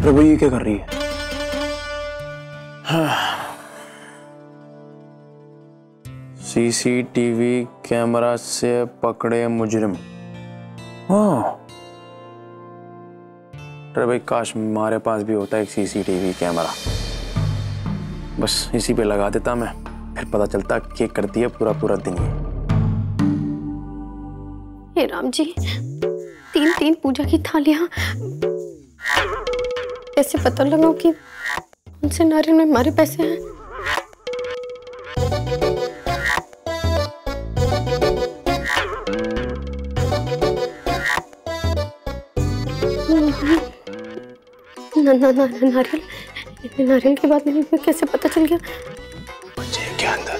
प्रभु ये क्या कर रही है? सीसीटीवी कैमरा से पकड़े मुजरिम। अरे भाई काश हमारे पास भी होता एक सीसीटीवी कैमरा, बस इसी पे लगा देता मैं, फिर पता चलता क्या करती है पूरा पूरा दिन। हे राम जी, तीन तीन पूजा की थालियां, कैसे पता लगा कि उनसे नारियल में हमारे पैसे हैं? नारियल के बाद मुझे कैसे पता चल गया? मुझे क्या अंदर?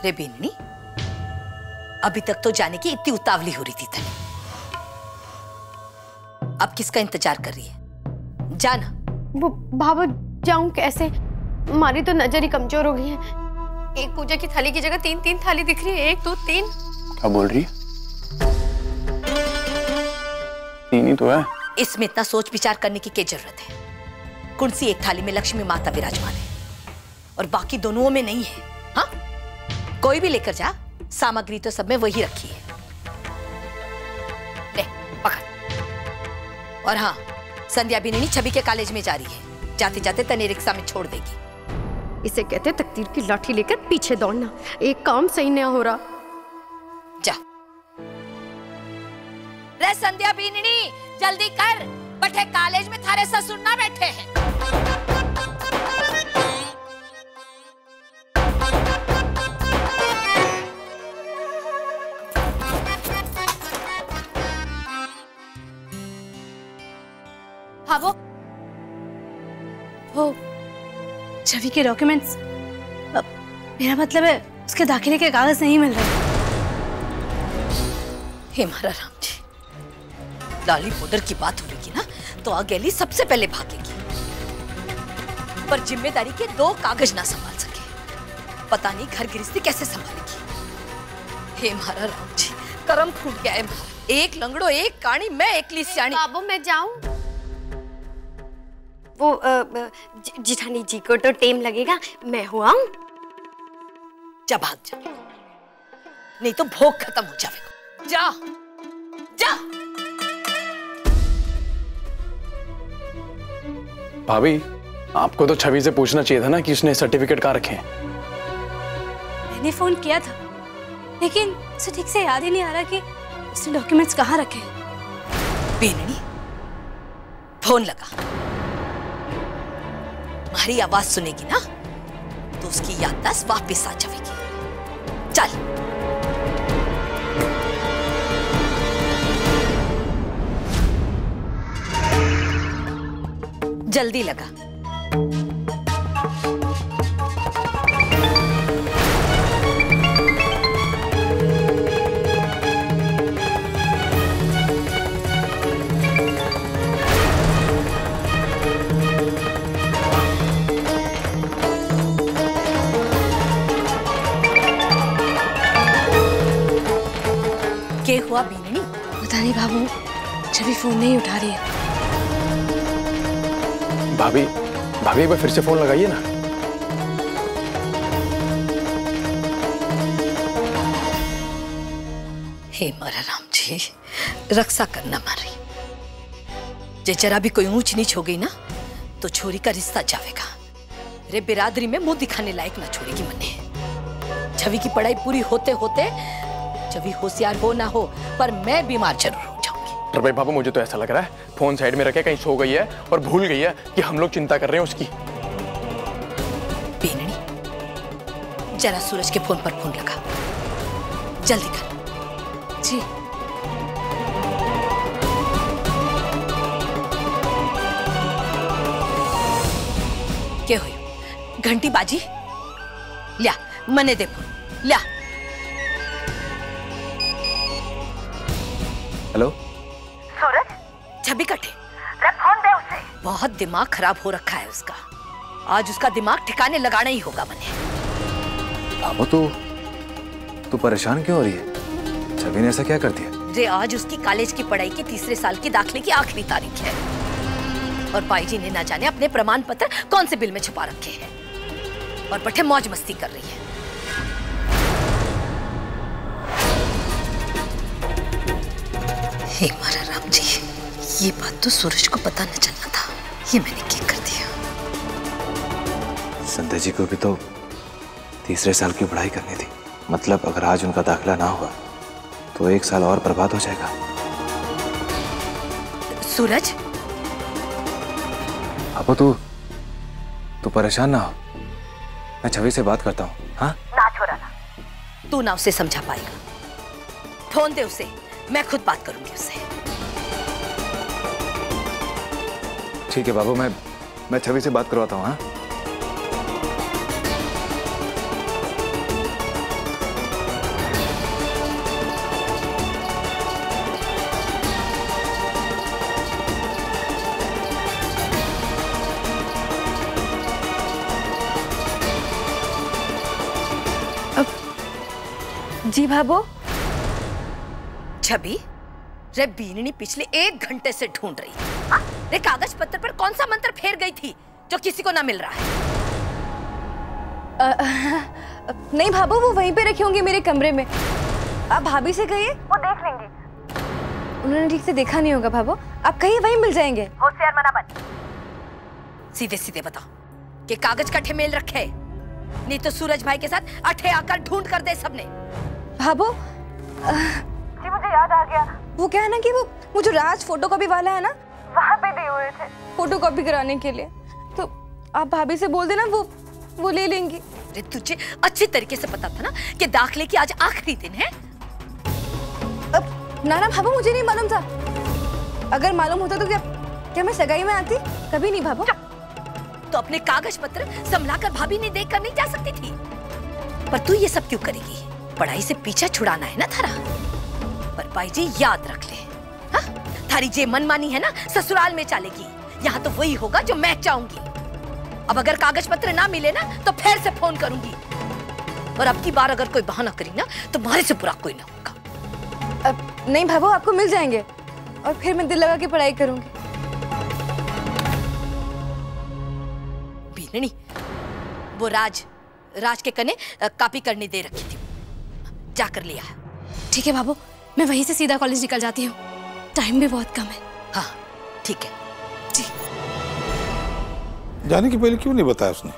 रे बीननी, अभी तक तो जाने की इतनी उतावली हो रही थी तने, अब किसका इंतजार कर रही है? जाना। वो भाभा जाऊं कैसे? हमारी तो नजर ही कमजोर हो गई है। एक पूजा की थाली की जगह तीन तीन थाली दिख रही है। 1 2 3। क्या बोल रही है? 3 ही तो है। इसमें इतना सोच विचार करने की क्या जरूरत है? कौन सी एक थाली में लक्ष्मी माता विराजमान है और बाकी दोनों में नहीं है? हाँ, कोई भी लेकर जा, सामग्री तो सब में वही रखी है। ले पकड़। और हाँ, संध्या भी नहीं छवि के कॉलेज में जा रही है, जाते जाते तने रिक्शा में छोड़ देगी। इसे कहते तकदीर की लाठी लेकर पीछे दौड़ना। एक काम सही नहीं हो रहा। जा रे संध्या बीननी, जल्दी कर, बटे कॉलेज में थारे ससुर ना बैठे हैं। हाँ वो छवि के डॉक्यूमेंट्स, मेरा मतलब है उसके दाखिले के कागज नहीं मिल रहे। हे महाराज राम जी, लाली पाउडर की बात हो रही ना तो अकेली सबसे पहले भागेगी, पर जिम्मेदारी के 2 कागज ना संभाल सके, पता नहीं घर गृहस्थी कैसे संभालेगी। हे महाराज राम जी, करम फूट गया है। एक लंगड़ो एक काणी, मैं एकली सियाणी। बाबू मैं जाऊं? वो जिठानी जी को तो टाइम लगेगा, मैं हुआ जा, भाग जा, नहीं तो भोग खत्म हो जाएगा। जा जा। भाभी, आपको तो छवि से पूछना चाहिए था ना कि उसने सर्टिफिकेट कहाँ रखे हैं। मैंने फोन किया था, लेकिन उसे ठीक से याद ही नहीं आ रहा कि उसने डॉक्यूमेंट्स कहाँ रखे हैं। बीननी, फोन लगा, हमारी आवाज सुनेगी ना तो उसकी याददाश्त वापस आ जाएगी। चल। जल्दी लगा। क्या हुआ बीननी? पता नहीं बाबू, छवि फोन नहीं उठा रही है। भाभी, भाभी एक बार फिर से फोन लगाइए ना। हे मारा राम जी, रक्षा करना मारी, जे जरा भी कोई ऊंच नीच हो गई ना तो छोरी का रिश्ता जावेगा। रे बिरादरी में मुंह दिखाने लायक ना छोड़ेगी मने। छवि की पढ़ाई पूरी होते होते छवि होशियार हो ना हो, पर मैं बीमार जरूर हो जाऊंगी। पर भाई बाबू, मुझे तो ऐसा लग रहा है फोन साइड में रखे कहीं सो गई है और भूल गई है कि हम लोग चिंता कर रहे हैं उसकी। बीननी, जरा सूरज के फोन पर फोन लगा, जल्दी कर। जी। क्या हुई? घंटी बाजी? लिया, मने दे फोन, लिया। हेलो सूरज, छवि कटे, फोन दे उसे। बहुत दिमाग खराब हो रखा है उसका, आज उसका दिमाग ठिकाने लगाना ही होगा मने। बाबू, तू परेशान क्यों हो रही है? छवि ने ऐसा क्या कर दिया? रे आज उसकी कॉलेज की पढ़ाई की तीसरे साल की दाखिले की आखिरी तारीख है और बाई जी ने ना जाने अपने प्रमाण पत्र कौन से बिल में छुपा रखे हैं और बटे मौज मस्ती कर रही है। हे मारा राम जी, ये बात तो सूरज को पता न चलना था, ये मैंने क्या कर दिया। संध्या जी को भी तो तीसरे साल की पढ़ाई करनी थी। मतलब अगर आज उनका दाखिला ना हुआ तो 1 साल और बर्बाद हो जाएगा। सूरज, अब तू परेशान ना हो, मैं छवि से बात करता हूँ। हाँ ना छोड़ा ना, तू ना उसे समझा पाएगा। फोन दे उसे, मैं खुद बात करूंगी उससे। ठीक है बाबू, मैं छवि से बात करवाता हूँ। हाँ जी भाभो। छवि, रे बीननी पिछले 1 घंटे से ढूंढ रही है। रे कागज पत्र पर कौन सा मंत्र फेर गई थी जो किसी को ना मिल रहा है? नहीं भाभो, वो वहीं पे रखे होंगे मेरे कमरे में। आप भाभी से कहिए, वो देख लेंगे। उन्होंने ठीक से देखा नहीं होगा भाभो, आप कहिए वहीं मिल जाएंगे। होशियार मना बन। सीधे सीधे बताओ कि कागज कट्ठे मेल रखे, नहीं तो सूरज भाई के साथ अठे आकर ढूंढ कर दे सबने। भाभो जी मुझे याद आ गया, वो क्या है ना कि वो जो राज फोटोकॉपी वाला है ना, वहाँ पे दिए हुए थे फोटोकॉपी कराने के लिए। तो आप भाभी से बोल देना, वो ले लेंगी। अरे तुझे अच्छी तरीके से पता था ना कि दाखिले की आज आखिरी दिन है। अब ना भाभो, मुझे नहीं मालूम था। अगर मालूम होता तो क्या मैं सगाई में आती? कभी नहीं भाभो। तो अपने कागज पत्र संभलाकर भाभी ने देख कर नहीं जा सकती थी? पर तू ये सब क्यों करेगी? पढ़ाई से पीछा छुड़ाना है ना थारा। पर भाई जी याद रख ले, हाँ? थारी जे मनमानी है ना ससुराल में चलेगी, यहाँ तो वही होगा जो मैं चाहूंगी। अब अगर कागज पत्र ना मिले ना तो फिर से फोन करूंगी, और अब की बार अगर कोई बहाना करी ना तो तुम्हारे से बुरा कोई ना होगा। नहीं भाभो, आपको मिल जाएंगे और फिर मैं दिल लगा के पढ़ाई करूंगी। बीननी, वो राज के कने कॉपी करने दे रखी थी, जाकर लिया। ठीक है भाभो, मैं वहीं से सीधा कॉलेज निकल जाती हूँ, टाइम भी बहुत कम है। हाँ ठीक है जी। जाने के पहले क्यों नहीं बताया उसने?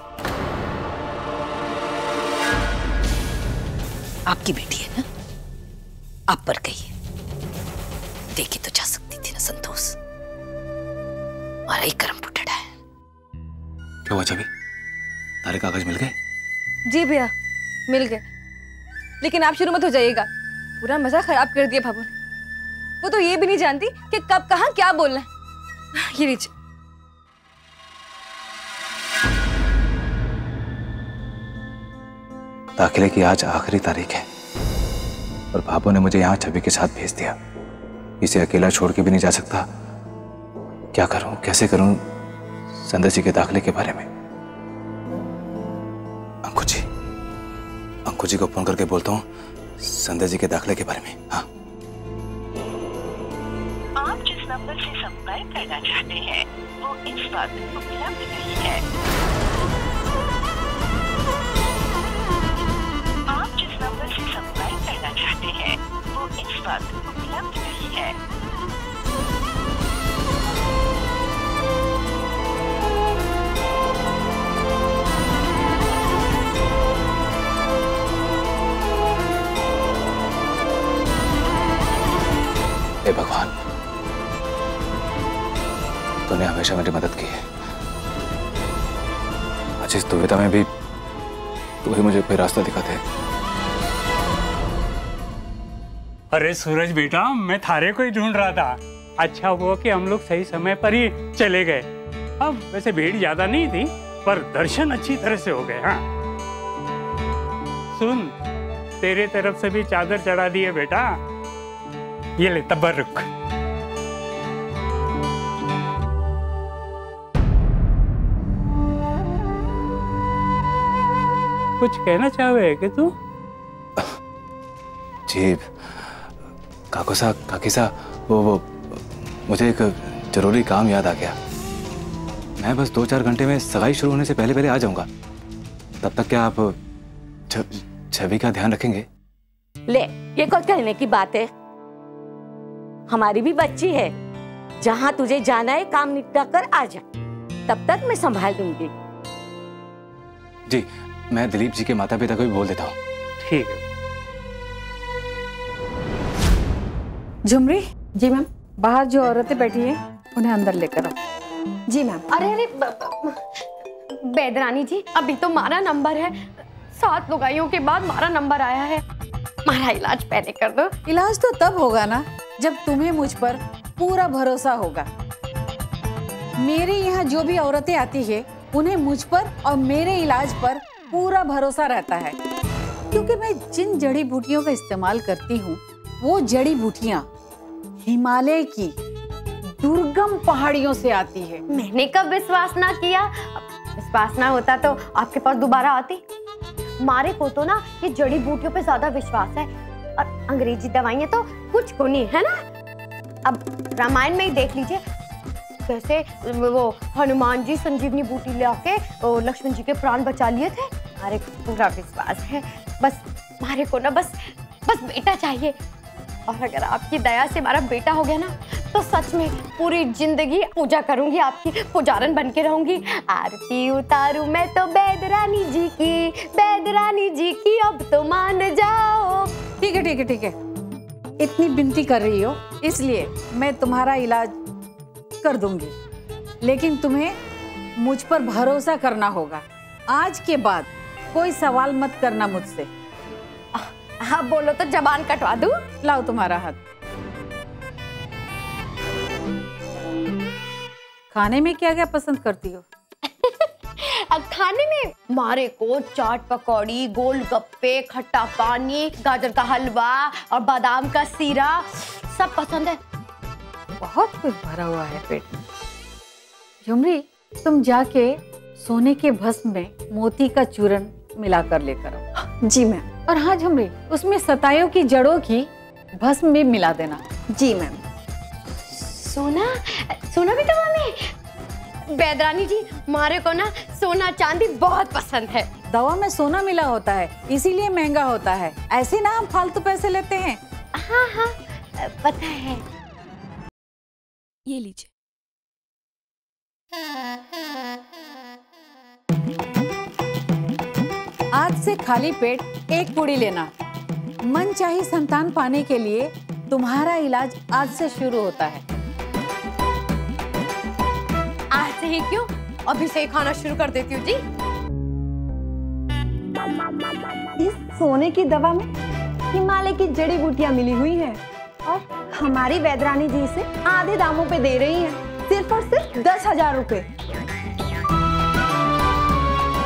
आपकी बेटी है ना, आप पर गई है, देखी तो जा सकती थी ना संतोष। हमारा ही कर्म फुटड़ा है। क्या हुआ छवि, तारे कागज मिल गए? जी भैया मिल गए, लेकिन आप शुरू मत हो जाइएगा, पूरा मजा खराब कर दिया भाभो ने। वो तो ये भी नहीं जानती कि कब कहाँ क्या बोलना है। ये लीजिए। दाखिले की आज आखिरी तारीख है और भाभो ने मुझे यहाँ छवि के साथ भेज दिया। इसे अकेला छोड़ के भी नहीं जा सकता। क्या करूं, कैसे करूं संध्या जी के दाखिले के बारे में? अंकु जी को फोन करके बोलता हूँ संध्या जी के दाखिले के बारे में। हाँ, आप जिस नंबर से संपर्क करना चाहते हैं वो इस वक्त उपलब्ध नहीं है। आप जिस नंबर से संपर्क करना चाहते हैं वो इस वक्त उपलब्ध नहीं है। हे भगवान, तूने हमेशा मेरी मदद की है। आज इस दुविधा में भी तू ही मुझे कोई रास्ता दिखाते। अरे सूरज बेटा, मैं थारे को ही ढूंढ रहा था। अच्छा हुआ कि हम लोग सही समय पर ही चले गए। अब वैसे भीड़ ज्यादा नहीं थी, पर दर्शन अच्छी तरह से हो गए। हाँ सुन, तेरे तरफ से भी चादर चढ़ा दी है बेटा, ये ले तबर्रुक। कुछ कहना चाहे कि तू? जी, काकी सा, वो मुझे एक जरूरी काम याद आ गया। मैं बस 2-4 घंटे में सगाई शुरू होने से पहले पहले आ जाऊंगा। तब तक क्या आप छवि का ध्यान रखेंगे? ले, ये कोई कहने की बात है? हमारी भी बच्ची है। जहाँ तुझे जाना है काम निपटा कर आ जा, तब तक मैं संभाल दूंगी। जी, मैं दिलीप जी के माता पिता को भी बोल देता हूँ। ठीक है। झुमरी। जी मैम। बाहर जो औरतें बैठी हैं उन्हें अंदर लेकर आओ। जी मैम। अरे बेदरानी जी, अभी तो मारा नंबर है। 7 लुगाइयों के बाद मारा नंबर आया है। मारा इलाज पहले कर दो। इलाज तो तब होगा ना जब तुम्हें मुझ पर पूरा भरोसा होगा। मेरे यहाँ जो भी औरतें आती है उन्हें मुझ पर और मेरे इलाज पर पूरा भरोसा रहता है, क्योंकि मैं जिन जड़ी बूटियों का इस्तेमाल करती हूँ वो जड़ी बूटियाँ हिमालय की दुर्गम पहाड़ियों से आती है। मैंने कब विश्वास ना किया? विश्वास ना होता तो आपके पास दोबारा आती। मारे को तो ना ये जड़ी बूटियों पे ज्यादा विश्वास है, और अंग्रेजी दवाइयाँ तो कुछ को नहीं है ना। अब रामायण में ही देख लीजिए कैसे वो हनुमान जी संजीवनी बूटी ले आके लक्ष्मण जी के प्राण बचा लिए थे। मारे को पूरा विश्वास है। बस मारे को ना बस बेटा चाहिए, और अगर आपकी दया से हमारा बेटा हो गया ना तो सच में पूरी जिंदगी पूजा करूंगी, आपकी पुजारन बन के रहूंगी। आरती उतारूं मैं तो बेदरानी जी की, अब तो मान जाओ। ठीक है ठीक है ठीक है, इतनी विनती कर रही हो इसलिए मैं तुम्हारा इलाज कर दूंगी, लेकिन तुम्हें मुझ पर भरोसा करना होगा। आज के बाद कोई सवाल मत करना मुझसे। हाँ बोलो तो जबान कटवा दूं। लाओ तुम्हारा हाथ। खाने में क्या क्या पसंद करती हो? खाने में मारे को चाट पकौड़ी, गोलगप्पे, खट्टा पानी, गाजर का हलवा और बादाम का सीरा सब पसंद है। बहुत कुछ भरा हुआ है पेट में। झुमरी, तुम जाके सोने के भस्म में मोती का चूरन मिला कर लेकर आओ। जी मैम। और हाँ झुमरी, उसमें सतायों की जड़ों की भस्म भी मिला देना। जी मैम। सोना भी दवा में? बेदरानी जी, मारे को ना सोना चांदी बहुत पसंद है। दवा में सोना मिला होता है इसीलिए महंगा होता है, ऐसे ना हम फालतू पैसे लेते हैं। हाँ हाँ पता है। ये लीजिए। आज से खाली पेट एक पूड़ी लेना। मनचाही संतान पाने के लिए तुम्हारा इलाज आज से शुरू होता है। आज से ही क्यों, अभी से ही खाना शुरू कर देती हूँ जी। इस सोने की दवा में हिमालय की जड़ी बूटियां मिली हुई हैं और हमारी बेदरानी जी इसे आधे दामों पे दे रही हैं, सिर्फ और सिर्फ 10,000 रुपए।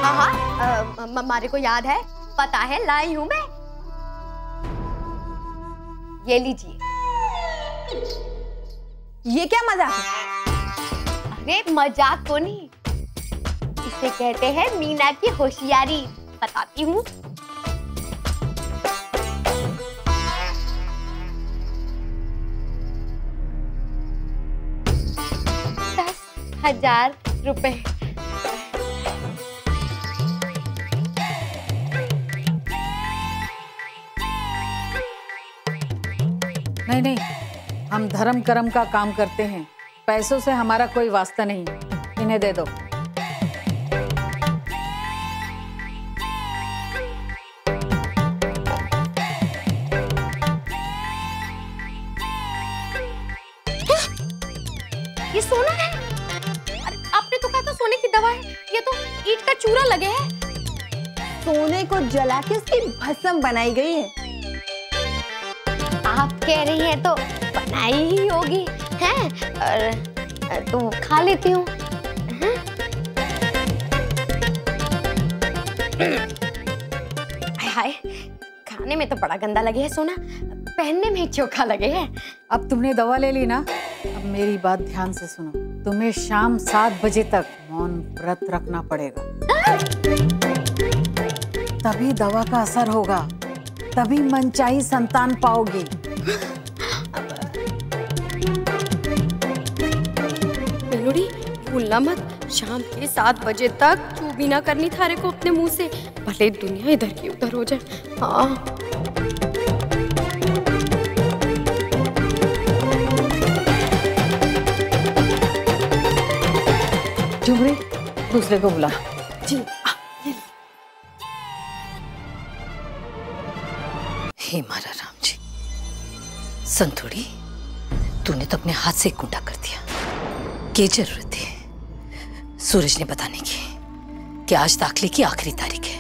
हाँ मारे को याद है, पता है लाई हूँ मैं। ये लीजिए। ये क्या मजाक है? अरे मजाक को नहीं, इसे कहते हैं मीना की होशियारी। बताती हूँ। ₹10,000। नहीं नहीं, हम धर्म कर्म का काम करते हैं, पैसों से हमारा कोई वास्ता नहीं। इन्हें दे दो। ये सोना है? अरे आपने तो कहा था सोने की दवा है, ये तो ईंट का चूरा लगे है। सोने को जला के उसकी भस्म बनाई गई है। आप कह रही हैं तो बनाई ही होगी, हैं? और तो खा लेती हूँ। हाय, खाने में तो बड़ा गंदा लगे है सोना, पहनने में चोखा लगे है। अब तुमने दवा ले ली ना, अब मेरी बात ध्यान से सुनो। तुम्हें शाम 7 बजे तक मौन व्रत रखना पड़ेगा, तभी दवा का असर होगा, तभी मनचाही संतान पाओगी। भूलना मत, शाम के 7 बजे तक चू भी ना करनी थारे को अपने मुंह से, भले दुनिया इधर की उधर हो जाए। हाँ झुमरी, दूसरे को बुला। जी। हे मारा राम जी, संतोड़ी तूने तो अपने हाथ से कूटा कर दिया। क्या जरूरत है सूरज ने बताने की कि आज दाखिले की आखिरी तारीख है।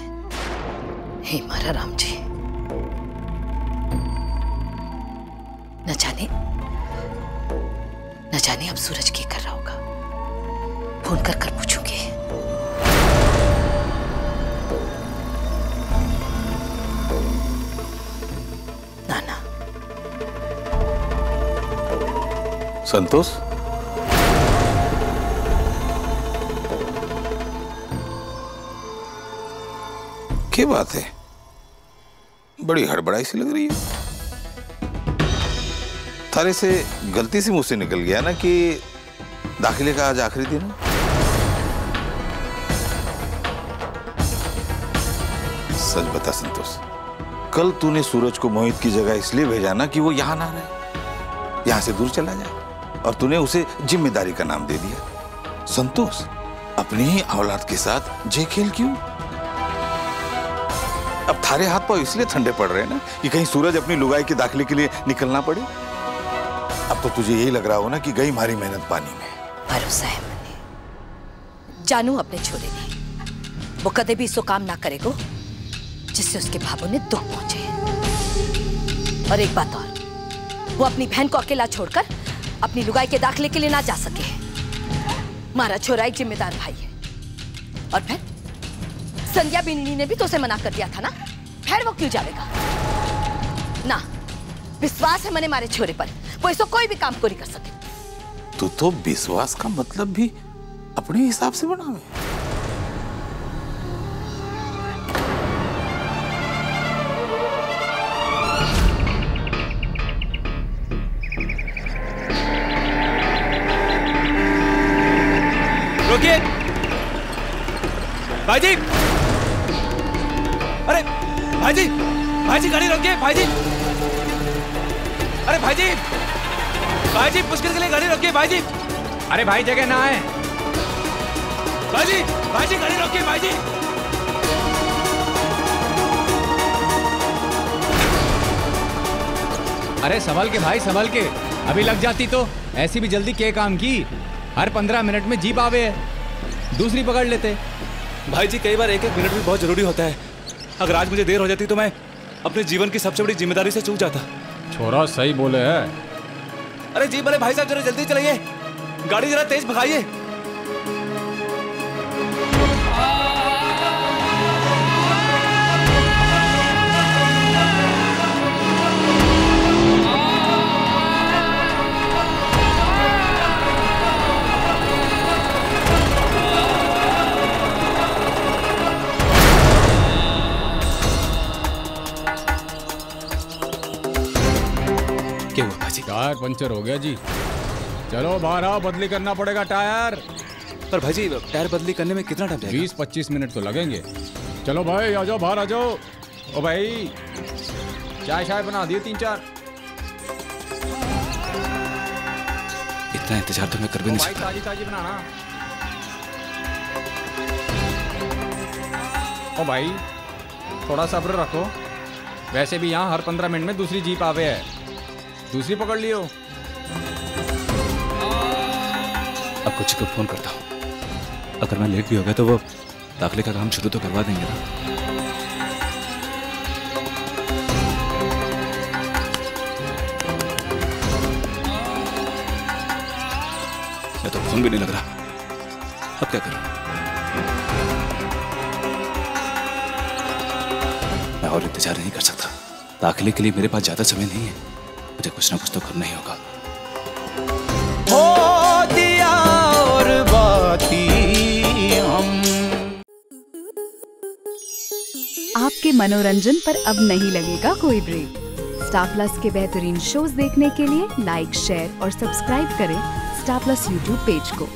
हे मारा राम जी, न जाने अब सूरज क्या कर रहा होगा। फोन कर कर पूछूंगी। नाना संतोष, क्या बात है? बड़ी हड़बड़ाई सी लग रही है। थारे से गलती से मुंह से निकल गया ना कि दाखिले का आज आखिरी दिन है। सच बता संतोष, कल तूने सूरज को मोहित की जगह इसलिए भेजा ना कि वो यहां ना रहे, यहां से दूर चला जाए, और तूने उसे जिम्मेदारी का नाम दे दिया। संतोष, अपनी ही औलाद के साथ जे खेल क्यों? अब थारे हाथ पांव इसलिए ठंडे पड़ रहे हैं ना कि कहीं सूरज अपनी लुगाई के दाखिले के लिए निकलना पड़े। अब तो तुझे यही लग रहा हो ना कि गई हमारी मेहनत पानी में। भरोसा है मने, जानू अपने छोरे ने वो कदे भी इसो काम ना करेगो जिससे उसके भाभों ने दुख पहुंचे। और एक बात और, वो अपनी बहन को अकेला छोड़कर अपनी लुगाई के दाखिले के लिए ना जा सके। हमारा छोरा एक जिम्मेदार भाई है। और फिर संध्या बिन्नी ने भी तो उसे मना कर दिया था ना, फिर वो क्यों जाएगा? ना, विश्वास है मने मारे छोरे पर, वो इसको कोई भी काम को नहीं कर सके। तू तो विश्वास का मतलब भी अपने हिसाब से बनावे। रोकिए भाईजी, अरे भाईजी, भाईजी गाड़ी रोकिए भाईजी, अरे भाईजी, भाईजी मुश्किल के लिए गाड़ी रोकिए भाईजी, अरे भाई जगह ना है भाईजी, भाईजी गाड़ी रोकिए भाईजी। अरे संभल के भाई, संभल के, अभी लग जाती तो ऐसी भी जल्दी क्या काम की। हर 15 मिनट में जीप आवे है, दूसरी पकड़ लेते। भाई जी कई बार एक मिनट भी बहुत जरूरी होता है। अगर आज मुझे देर हो जाती तो मैं अपने जीवन की सबसे बड़ी जिम्मेदारी से चूक जाता। छोरा सही बोले है। अरे जी बोले भाई साहब, जरा जल्दी चलाइए, गाड़ी जरा तेज भगाइए। क्या हुआ भाजी? टायर पंचर हो गया जी। चलो बाहर आओ, बदली करना पड़ेगा टायर। पर भाजी टायर बदली करने में कितना टाइम जाएगा? 20-25 मिनट तो लगेंगे। चलो भाई आ जाओ, बाहर आ जाओ। ओ भाई चाय बना दिए 3-4। इतना इंतजार तो मैं कर भी नहीं सकता। ताजी बनाना। ओ भाई थोड़ा सब्र रखो, वैसे भी यहाँ हर 15 मिनट में दूसरी जीप आवे है, दूसरी पकड़ लियो। अब कुछ को फोन करता हूँ, अगर मैं लेट भी हो गया तो वो दाखिले का काम शुरू तो करवा देंगे ना। मैं तो फोन भी नहीं लग रहा, अब क्या करूं? मैं और इंतजार नहीं कर सकता। दाखिले के लिए मेरे पास ज्यादा समय नहीं है, मुझे कुछ ना कुछ तो करना ही होगा। हो दिया और बाती हम। आपके मनोरंजन पर अब नहीं लगेगा कोई ब्रेक। स्टार प्लस के बेहतरीन शोज देखने के लिए लाइक, शेयर और सब्सक्राइब करें स्टार प्लस यूट्यूब पेज को।